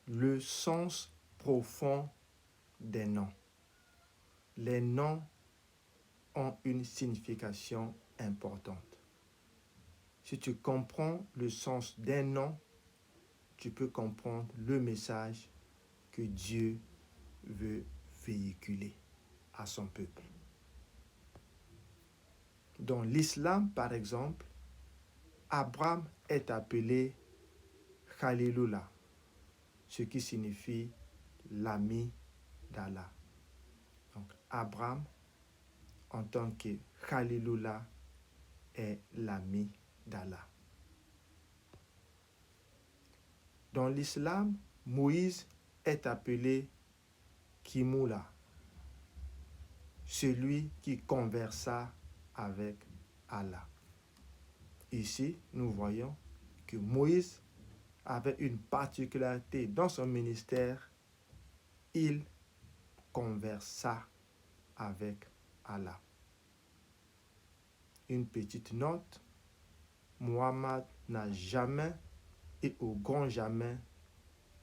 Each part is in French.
le sens profond des noms. Les noms ont une signification importante. Si tu comprends le sens d'un nom, tu peux comprendre le message que Dieu veut véhiculer à son peuple. Dans l'islam, par exemple, Abraham est appelé Khalilullah, ce qui signifie l'ami d'Allah. Donc Abraham, en tant que Khalilullah, est l'ami d'Allah. Dans l'islam, Moïse est appelé Kimula, celui qui conversa avec Allah. Ici, nous voyons que Moïse avait une particularité dans son ministère. Il conversa avec Allah. Une petite note, Muhammad n'a jamais et au grand jamais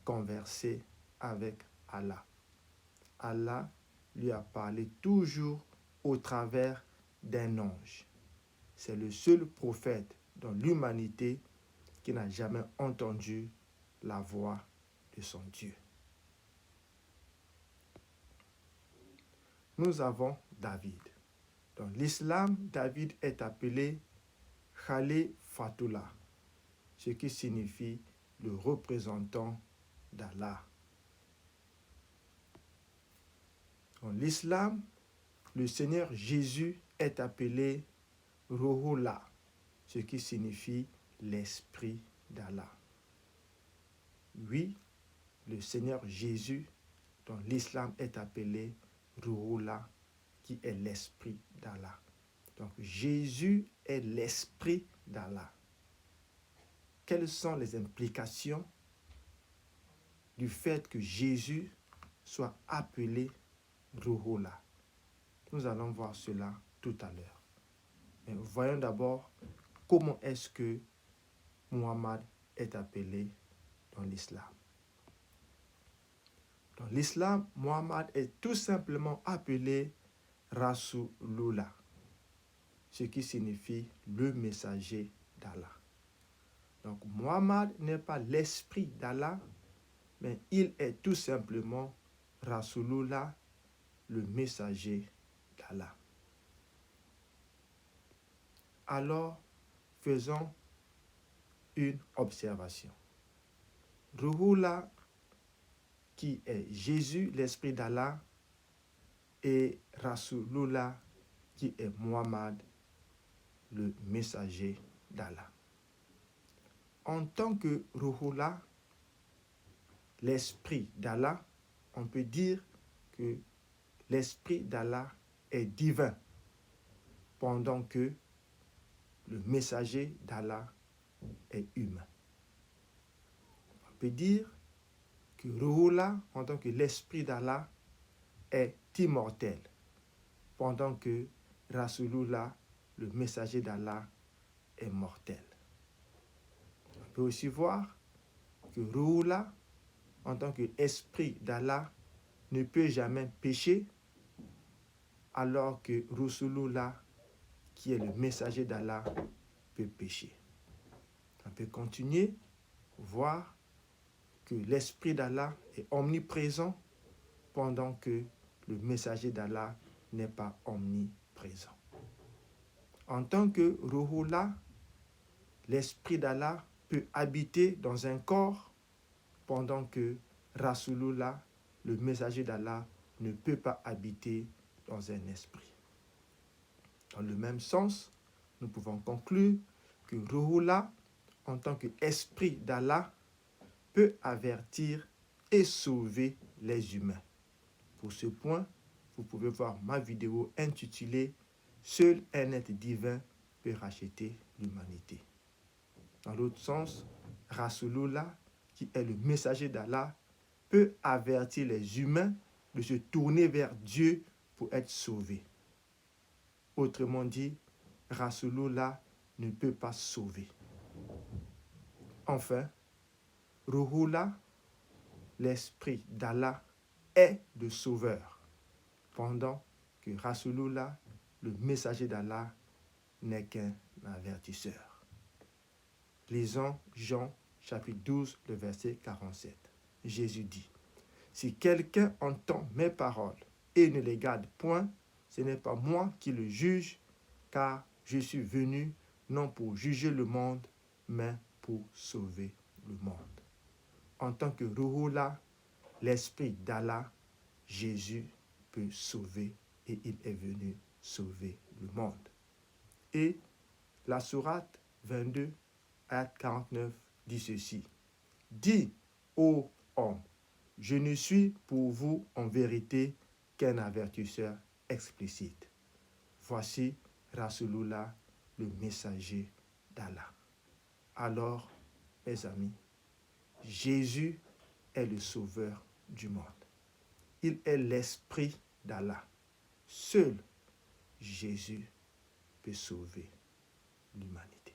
conversé avec Allah. Allah lui a parlé toujours au travers d'un ange. C'est le seul prophète dans l'humanité qui n'a jamais entendu la voix de son Dieu. Nous avons David. Dans l'islam, David est appelé Khalifatullah, ce qui signifie le représentant d'Allah. Dans l'islam, le Seigneur Jésus est appelé Ruhullah, ce qui signifie l'Esprit d'Allah. Oui, le Seigneur Jésus, dans l'islam, est appelé Ruhullah, qui est l'Esprit d'Allah. Donc Jésus est l'Esprit d'Allah. Quelles sont les implications du fait que Jésus soit appelé Ruhullah? Nous allons voir cela tout à l'heure. Mais voyons d'abord comment est-ce que Muhammad est appelé dans l'islam. Dans l'islam, Muhammad est tout simplement appelé Rasulullah, ce qui signifie le messager d'Allah. Donc Muhammad n'est pas l'esprit d'Allah, mais il est tout simplement Rasulullah, le messager d'Allah. Alors, faisons une observation. Ruhullah, qui est Jésus, l'Esprit d'Allah, et Rasulullah, qui est Muhammad, le messager d'Allah. En tant que Ruhullah, l'Esprit d'Allah, on peut dire que l'Esprit d'Allah est divin, pendant que le messager d'Allah est humain. On peut dire que Ruhullah, en tant que l'Esprit d'Allah, est immortel, pendant que Rasulullah, le messager d'Allah, est mortel. On peut aussi voir que Ruhullah, en tant qu'Esprit d'Allah, ne peut jamais pécher, alors que Rasulullah, qui est le messager d'Allah, peut pécher. On peut continuer, voir que l'Esprit d'Allah est omniprésent, pendant que le messager d'Allah n'est pas omniprésent. En tant que Ruhullah, l'Esprit d'Allah peut habiter dans un corps, pendant que Rasulullah, le messager d'Allah, ne peut pas habiter dans un esprit. Dans le même sens, nous pouvons conclure que Ruhullah, en tant qu'Esprit d'Allah, peut avertir et sauver les humains. Pour ce point, vous pouvez voir ma vidéo intitulée « Seul un être divin peut racheter l'humanité ». Dans l'autre sens, Rasulullah, qui est le messager d'Allah, peut avertir les humains de se tourner vers Dieu pour être sauvés. Autrement dit, Rasulullah ne peut pas sauver. Enfin, Ruhullah, l'Esprit d'Allah est le sauveur, pendant que Rasulullah, le messager d'Allah, n'est qu'un avertisseur. Lisons Jean chapitre 12, le verset 47. Jésus dit, « Si quelqu'un entend mes paroles et ne les garde point, ce n'est pas moi qui le juge, car je suis venu non pour juger le monde, mais pour sauver le monde. » En tant que Ruhullah, l'Esprit d'Allah, Jésus peut sauver et il est venu sauver le monde. Et la sourate 22, ayat 49 dit ceci. « Dis, ô homme, je ne suis pour vous en vérité qu'un avertisseur explicite. Voici Rasulullah, le messager d'Allah. » Alors, mes amis, Jésus est le sauveur du monde. Il est l'Esprit d'Allah. Seul Jésus peut sauver l'humanité.